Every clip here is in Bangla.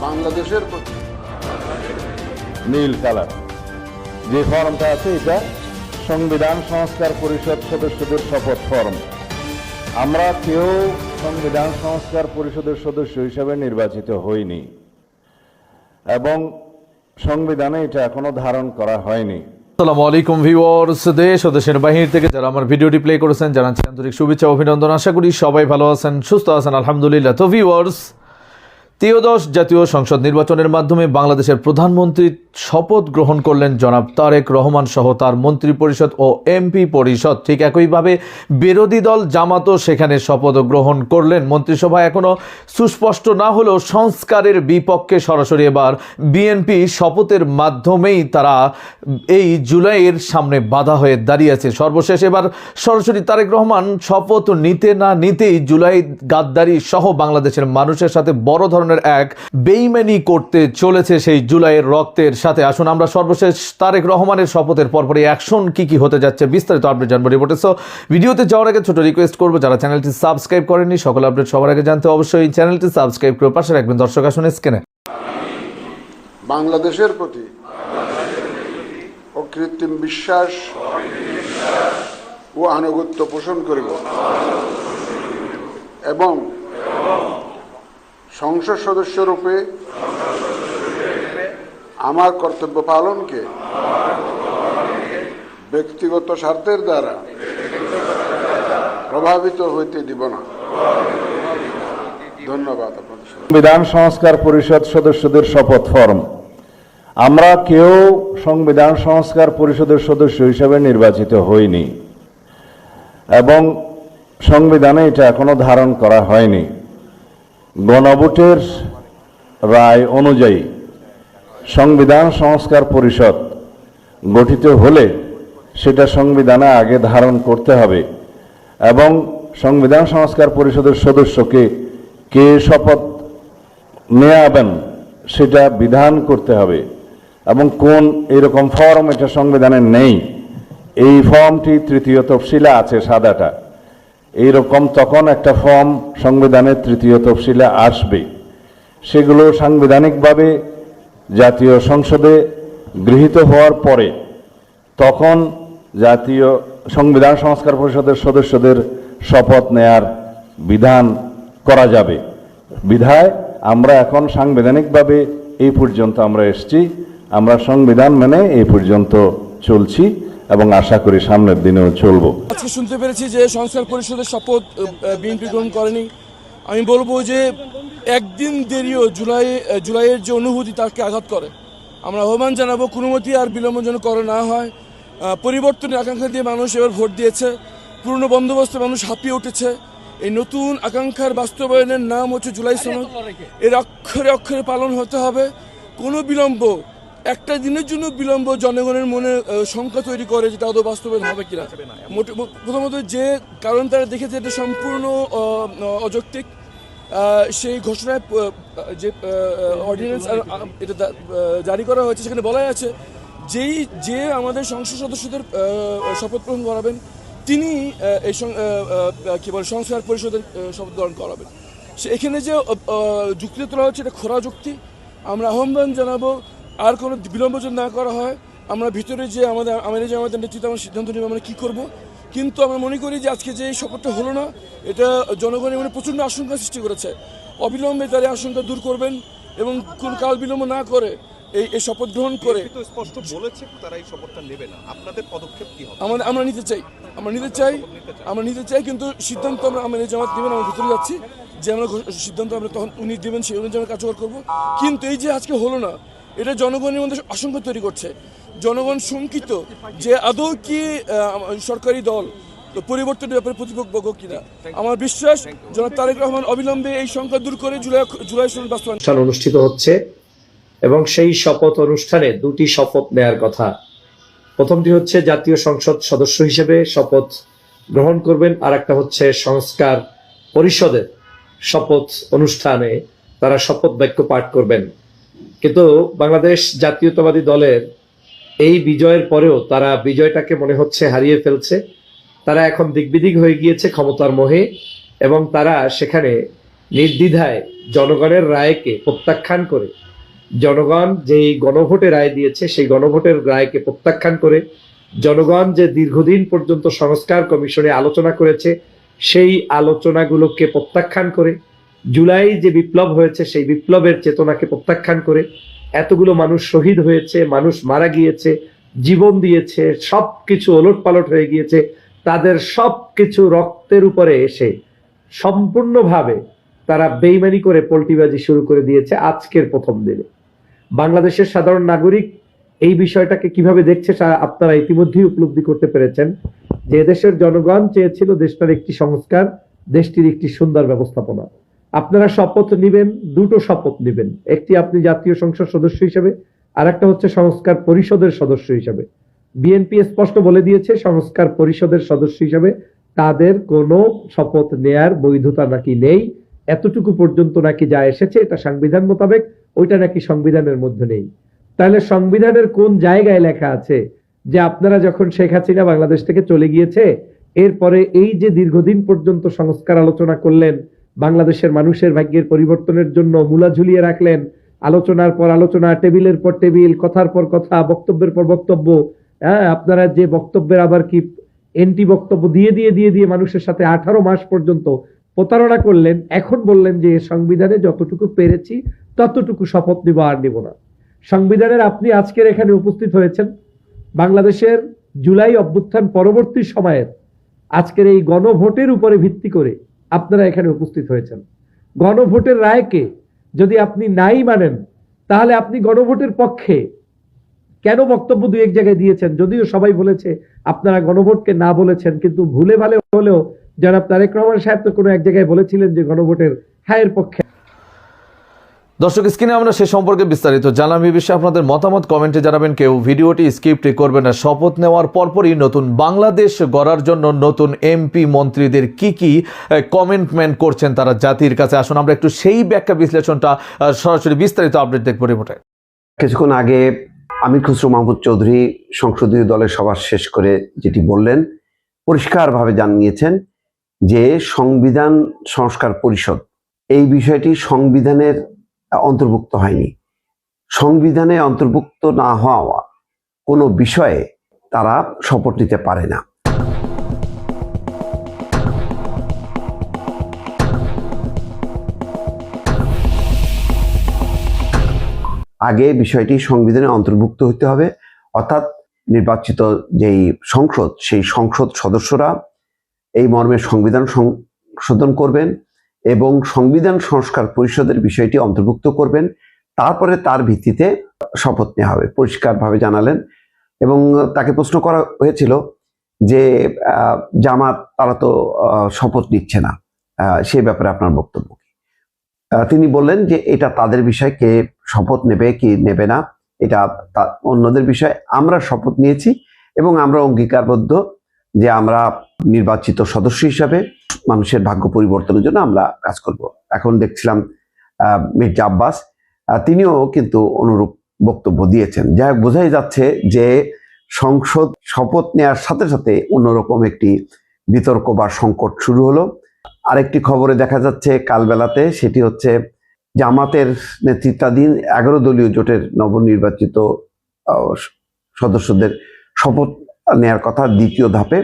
বাংলাদেশের প্রতি নীল কালার যে ফর্মটা আছে এটা সংবিধান সংস্কার পরিষদ সদস্যদের শপথ ফর্ম। আমরা কেউ সংবিধান সংস্কার পরিষদের সদস্য হিসেবে নির্বাচিত হইনি এবং সংবিধানে এটা এখনো ধারণ করা হয়নি। আসসালামু আলাইকুম ভিউয়ার্স, দেশ ও দেশের বাহির থেকে যারা আমার ভিডিওটি প্লে করেছেন জানাচ্ছি আন্তরিক শুভেচ্ছা অভিনন্দন। আশা করি সবাই ভালো আছেন, সুস্থ আছেন, আলহামদুলিল্লাহ। তো ভিউয়ার্স, ত্রয়োদশ জাতীয় সংসদ নির্বাচনের মাধ্যমে বাংলাদেশের প্রধানমন্ত্রী শপথ গ্রহণ করলেন জনাব তারেক রহমান সহ তার মন্ত্রী পরিষদ ও এমপি পরিষদ। ঠিক একইভাবে বিরোধী দল জামাতও সেখানে শপথ গ্রহণ করলেন। মন্ত্রিসভা এখনও সুস্পষ্ট না হলেও সংস্কারের বিপক্ষে সরাসরি এবার বিএনপি শপথের মাধ্যমেই তারা এই জুলাইয়ের সামনে বাধা হয়ে দাঁড়িয়েছে। সর্বশেষ এবার সরাসরি তারেক রহমান শপথ নিতে না নিতেই জুলাই গাদ্দারি সহ বাংলাদেশের মানুষের সাথে বড় ধরনের এক বেইমানি করতে চলেছে সেই জুলাইয়ের রক্তের সাথে। আসুন আমরা সর্বশেষ তারেক রহমানের শপথের পরপরই অ্যাকশন কি হতে যাচ্ছে বিস্তারিত আপডেট জানবো রিপোর্টে। সো ভিডিওতে যাওয়ার আগে ছোট রিকোয়েস্ট করবো, যারা চ্যানেলটি সাবস্ক্রাইব করেননি সকল আপডেট সবার আগে জানতে অবশ্যই চ্যানেলটি সাবস্ক্রাইব করে পাশে রাখবেন। দর্শক আসুন স্ক্রিনে। বাংলাদেশের প্রতি অকৃত্রিম বিশ্বাস ও আনুগত্য পোষণ করিব এবং সংসদ সদস্য রূপে আমার কর্তব্য পালনকে ব্যক্তিগত স্বার্থের দ্বারা প্রভাবিত হইতে দিব না। ধন্যবাদ আপনাদের। সংবিধান সংস্কার পরিষদ সদস্যদের শপথ ফর্ম। আমরা কেউ সংবিধান সংস্কার পরিষদের সদস্য হিসেবে নির্বাচিত হইনি এবং সংবিধানে এটা এখনো ধারণ করা হয়নি। গণভোটের রায় অনুযায়ী সংবিধান সংস্কার পরিষদ গঠিত হলে সেটা সংবিধানে আগে ধারণ করতে হবে এবং সংবিধান সংস্কার পরিষদের সদস্যকে কে শপথ নেওয়াবেন সেটা বিধান করতে হবে এবং কোন এরকম ফর্ম এটা সংবিধানে নেই। এই ফর্মটি তৃতীয় তফসিলে আছে, সাদাটা এইরকম তখন একটা ফর্ম সংবিধানের তৃতীয় তফসিলে আসবে। সেগুলো সাংবিধানিকভাবে জাতীয় সংসদে গৃহীত হওয়ার পরে তখন জাতীয় সংবিধান সংস্কার পরিষদের সদস্যদের শপথ নেয়ার বিধান করা যাবে। বিধায় আমরা এখন সাংবিধানিকভাবে এই পর্যন্ত আমরা এসেছি, আমরা সংবিধান মেনে এই পর্যন্ত চলছি এবং আশা করি সামনের দিনেও চলবো। আজকে শুনতে পেরেছি যে সংস্কার পরিষদের শপথ বিএনপি গ্রহণ করেনি। আমি বলবো যে একদিন দেরিও জুলাইয়ের যে অনুভূতি তাকে আঘাত করে। আমরা আহ্বান জানাবো কোনো মতে আর বিলম্ব যেন করে না হয়। পরিবর্তনের আকাঙ্ক্ষা দিয়ে মানুষ এবার ভোট দিয়েছে, পুরনো বন্দোবস্তে মানুষ হাঁপিয়ে উঠেছে। এই নতুন আকাঙ্ক্ষার বাস্তবায়নের নাম হচ্ছে জুলাই সনদ। এর অক্ষরে অক্ষরে পালন হতে হবে। কোনো বিলম্ব, একটা দিনের জন্য বিলম্ব জনগণের মনে শঙ্কা তৈরি করে যে আদৌ বাস্তবায়ন হবে কিনা। প্রথমত যে কারণ তারা দেখেছে এটা সম্পূর্ণ অযৌক্তিক। সেই ঘোষণায় যে অর্ডিন্যান্স এটা জারি করা হয়েছে সেখানে বলাই আছে যে আমাদের সংসদ সদস্যদের শপথ গ্রহণ করাবেন তিনি এই কী বলে সংস্কার পরিষদের শপথ গ্রহণ করাবেন। এখানে যে যুক্তিটা তোলা হচ্ছে এটা খোরা যুক্তি। আমরা আহ্বান জানাবো আর কোনো বিলম্ব যদি না করা হয় আমরা ভিতরে যে আমাদের নেতৃত্বে আমরা সিদ্ধান্ত নেব আমরা কী করবো। কিন্তু আমরা মনে করি যে আজকে যে এই শপথটা হলো না এটা জনগণের মনে প্রচণ্ড আশঙ্কা সৃষ্টি করেছে। অবিলম্বে তারা আশঙ্কা দূর করবেন এবং কোনো কাল বিলম্ব না করে এই শপথ গ্রহণ করে স্পষ্ট বলেছে তারা এই শপথটা নেবে না। আপনাদের পদক্ষেপ কি হবে? আমরা নিতে চাই কিন্তু সিদ্ধান্ত আমরা জামাত নেবেন। আমরা ভিতরে যাচ্ছি যে আমরা সিদ্ধান্ত আমরা তখন উনি দেবেন সেই অনুযায়ী আমরা কার্যকর করবো। কিন্তু এই যে আজকে হলো না এটা জনগণের মধ্যে আশঙ্কা তৈরি করছে। জনগণ শঙ্কিত যে আদৌ কি সরকারি দল পরিবর্তনের ব্যাপারে প্রতিপক্ষ কিনা। আমার বিশ্বাস জনাব তারেক রহমান অবিলম্বে এই সংখ্যা দূর করে জুলাই সনদ বাস্তবায়ন অনুষ্ঠিত হচ্ছে এবং সেই শপথ অনুষ্ঠানে দুটি শপথ নেয়ার কথা। প্রথমটি হচ্ছে জাতীয় সংসদ সদস্য হিসেবে শপথ গ্রহণ করবেন, আর একটা হচ্ছে সংস্কার পরিষদের শপথ অনুষ্ঠানে তারা শপথ বাক্য পাঠ করবেন। কিন্তু বাংলাদেশ জাতীয়তাবাদী দলের এই বিজয়ের পরেও তারা বিজয়টাকে মনে হচ্ছে হারিয়ে ফেলছে। তারা এখন দিকবিদিক হয়ে গিয়েছে ক্ষমতার মোহে এবং তারা সেখানে নির্দ্বিধায় জনগণের রায়কে প্রত্যাখ্যান করে, জনগণ যেই গণভোটে রায় দিয়েছে সেই গণভোটের রায়কে প্রত্যাখ্যান করে, জনগণ যে দীর্ঘদিন পর্যন্ত সংস্কার কমিশনে আলোচনা করেছে সেই আলোচনাগুলোকে প্রত্যাখ্যান করে, জুলাই যে বিপ্লব হয়েছে সেই বিপ্লবের চেতনাকে প্রত্যাখ্যান করে, এতগুলো মানুষ শহীদ হয়েছে, মানুষ মারা গিয়েছে, জীবন দিয়েছে, সব কিছু ওলটপালট হয়ে গিয়েছে, তাদের সব কিছু রক্তের উপরে এসে সম্পূর্ণভাবে তারা বেইমানি করে পল্টিবাজি শুরু করে দিয়েছে আজকের প্রথম দিনে। বাংলাদেশের সাধারণ নাগরিক এই বিষয়টাকে কিভাবে দেখছে আপনারা ইতিমধ্যেই উপলব্ধি করতে পেরেছেন যে দেশের জনগণ চেয়েছিল দেশটার একটি সংস্কার, দেশটির একটি সুন্দর ব্যবস্থাপনা। আপনারা শপথ নেবেন, দুটো শপথ নেবেন, একটি আপনি জাতীয় সংসদ সদস্য হিসেবে, আর একটা হচ্ছে সংস্কার পরিষদের সদস্য হিসেবে। বিএনপি স্পষ্ট বলে দিয়েছে সংস্কার পরিষদের সদস্য হিসেবে তাদের কোনো শপথ নেয়ার বৈধতা নাকি নেই, এতটুকু পর্যন্ত নাকি যা এসেছে এটা সংবিধান মোতাবেক, ওইটা নাকি সংবিধানের মধ্যে নেই। তাহলে সংবিধানের কোন জায়গায় লেখা আছে যে আপনারা যখন শেখ হাসিনা বাংলাদেশ থেকে চলে গিয়েছে এরপরে এই যে দীর্ঘদিন পর্যন্ত সংস্কার আলোচনা করলেন, বাংলাদেশের মানুষের ভাগ্যের পরিবর্তনের জন্য মূলা ঝুলিয়ে রাখলেন, আলোচনার পর আলোচনা, টেবিলের পর টেবিল, কথার পর কথা, বক্তব্যের পর বক্তব্য, আপনারা যে বক্তব্যের আবার কি এন্টি বক্তব্য দিয়ে দিয়ে দিয়ে দিয়ে মানুষের সাথে 18 মাস পর্যন্ত প্রতারণা করলেন, এখন বললেন যে সংবিধানে যতটুকু পেরেছি ততটুকু শপথ নিব, আর নিব না। সংবিধানের আপনি আজকের এখানে উপস্থিত হয়েছেন বাংলাদেশের জুলাই অভ্যুত্থান পরবর্তী সময়ের আজকের এই গণভোটের উপরে ভিত্তি করে আপনারা এখানে উপস্থিত হয়েছেন। গণভোটের রায়কে যদি আপনি নাই মানেন তাহলে আপনি গণভোটের পক্ষে কেন বক্তব্য দুই এক জায়গায় দিয়েছেন? যদিও সবাই বলেছে আপনারা গণভোটকে না বলেছেন, কিন্তু ভুলে ভালে হলেও জনাব তারেক রহমান সাহেব তো কোনো এক জায়গায় বলেছিলেন যে গণভোটের হ্যাঁ পক্ষে। দর্শক, স্ক্রিনে আমরা সে সম্পর্কে বিস্তারিত জানলাম। এই বিষয়ে আপনাদের মতামত কমেন্টে জানাবেন। কেউ ভিডিওটি স্কিপ করবেন না। শপথ নেওয়ার পরপরই নতুন বাংলাদেশ গড়ার জন্য নতুন এমপি মন্ত্রীদের কি কমেন্টমেন্ট করছেন তারা জাতির কাছে, আসুন আমরা একটু সেই ব্যাখ্যা বিশ্লেষণটা সরাসরি বিস্তারিত আপডেট দেখবো রিপোর্টে। কিছুক্ষণ আগে আমির খসরু মাহমুদ চৌধুরী সংসদীয় দলের সভা শেষ করে যেটি বললেন, পরিষ্কারভাবে জানিয়েছেন যে সংবিধান সংস্কার পরিষদ এই বিষয়টি সংবিধানের অন্তর্ভুক্ত হয়নি। সংবিধানে অন্তর্ভুক্ত না হওয়া কোনো বিষয়ে তারা শপথ নিতে পারে না। আগে বিষয়টি সংবিধানে অন্তর্ভুক্ত হতে হবে, অর্থাৎ নির্বাচিত যেই সংসদ সেই সংসদ সদস্যরা এই মর্মে সংবিধান সংশোধন করবেন এবং সংবিধান সংস্কার পরিষদের বিষয়টি অন্তর্ভুক্ত করবেন, তারপরে তার ভিত্তিতে শপথ নেওয়া হবে, পরিষ্কারভাবে জানালেন। এবং তাকে প্রশ্ন করা হয়েছিল যে জামাত তারা তো শপথ নিচ্ছে না, সে ব্যাপারে আপনার বক্তব্য কি? তিনি বললেন যে এটা তাদের বিষয়, কে শপথ নেবে কি নেবে না এটা অন্যদের বিষয়। আমরা শপথ নিয়েছি এবং আমরা অঙ্গীকারবদ্ধ যে আমরা নির্বাচিত সদস্য হিসাবে মানুষের ভাগ্য পরিবর্তনের জন্য আমরা কাজ করব। এখন দেখছিলাম মির্জা আব্বাস তিনিও কিন্তু অনুরূপ বক্তব্য দিয়েছেন। যাই হোক, বোঝাই যাচ্ছে যে সংসদ শপথ নেওয়ার সাথে সাথে অন্যরকম একটি বিতর্ক বা সংকট শুরু হলো। আরেকটি খবরে দেখা যাচ্ছে কালবেলাতে, সেটি হচ্ছে জামাতের নেতৃত্বাধীন 11 দলীয় জোটের নবনির্বাচিত সদস্যদের শপথ নেয়ার কথা দ্বিতীয় ধাপে।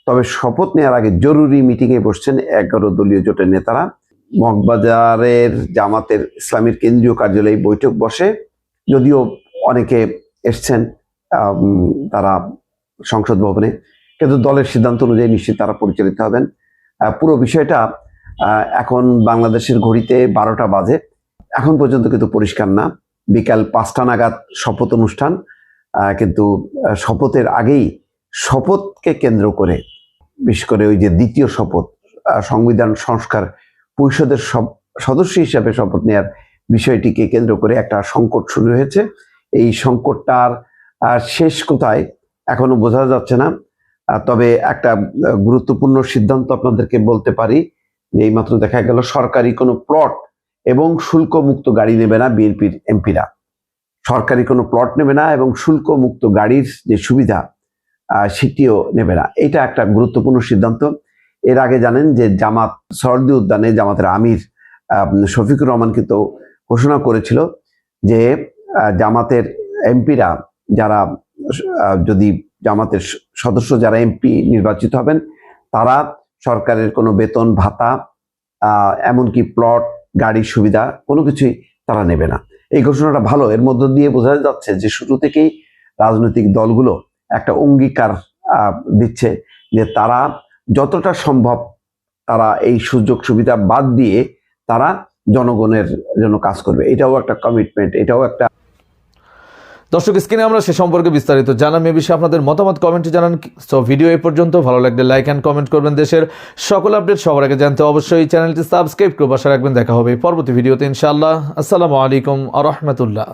তবে শপথ নেওয়ার আগে জরুরি মিটিংয়ে বসছেন 11 দলীয় জোটের নেতারা। মগবাজারের জামাতের ইসলামীর কেন্দ্রীয় কার্যালয়ে বৈঠক বসে, যদিও অনেকে এসছেন তারা সংসদ ভবনে, কিন্তু দলের সিদ্ধান্ত অনুযায়ী নিশ্চিত তারা পরিচালিত হবেন। পুরো বিষয়টা এখন বাংলাদেশের ঘড়িতে 12টা বাজে, এখন পর্যন্ত কিন্তু পরিষ্কার না। বিকাল 5টা নাগাদ শপথ অনুষ্ঠান, কিন্তু শপথের আগেই শপথকে কেন্দ্র করে, বিশেষ করে ওই যে দ্বিতীয় শপথ, সংবিধান সংস্কার পরিষদের সদস্য হিসাবে শপথ নেওয়ার বিষয়টিকে কেন্দ্র করে একটা সংকট শুরু হয়েছে। এই সংকটটার শেষ কোথায় এখনো বোঝা যাচ্ছে না। তবে একটা গুরুত্বপূর্ণ সিদ্ধান্ত আপনাদেরকে বলতে পারি যে এইমাত্র দেখা গেল সরকারি কোনো প্লট এবং শুল্ক মুক্ত গাড়ি নেবে না বিএনপির এমপিরা। সরকারি কোনো প্লট নেবে না এবং শুল্ক মুক্ত গাড়ির যে সুবিধা সেটিও নেবে না। এটা একটা গুরুত্বপূর্ণ সিদ্ধান্ত। এর আগে জানেন যে জামাত সরদি উদ্যানে জামাতের আমির শফিকুর রহমান কিন্তু ঘোষণা করেছিল যে জামাতের এমপিরা যারা যদি জামাতের সদস্য যারা এমপি নির্বাচিত হবেন তারা সরকারের কোনো বেতন ভাতা এমনকি প্লট গাড়ির সুবিধা কোনো কিছুই তারা নেবে না। এই ঘোষণাটা ভালো, এর মধ্য দিয়ে বোঝা যাচ্ছে যে শুরু থেকেই রাজনৈতিক দলগুলো একটা অঙ্গীকার দিচ্ছে যে তারা যতটা সম্ভব তারা এই সুযোগ সুবিধা বাদ দিয়ে তারা জনগণের জন্য কাজ করবে। এটাও একটা কমিটমেন্ট, এটাও একটা। দর্শক, স্ক্রিনে আমরা সে সম্পর্কে বিস্তারিত জানাম। এ বিষয়ে আপনাদের মতামত কমেন্টে জানান। সো ভিডিও এই পর্যন্ত, ভালো লাগলে লাইক অ্যান্ড কমেন্ট করবেন। দেশের সকল আপডেট সবার আগে জানতে অবশ্যই চ্যানেলটি সাবস্ক্রাইব করে পাশে রাখবেন। দেখা হবে পরবর্তী ভিডিওতে ইনশাআল্লাহ। আসসালামু আলাইকুম ওয়া রাহমাতুল্লাহ।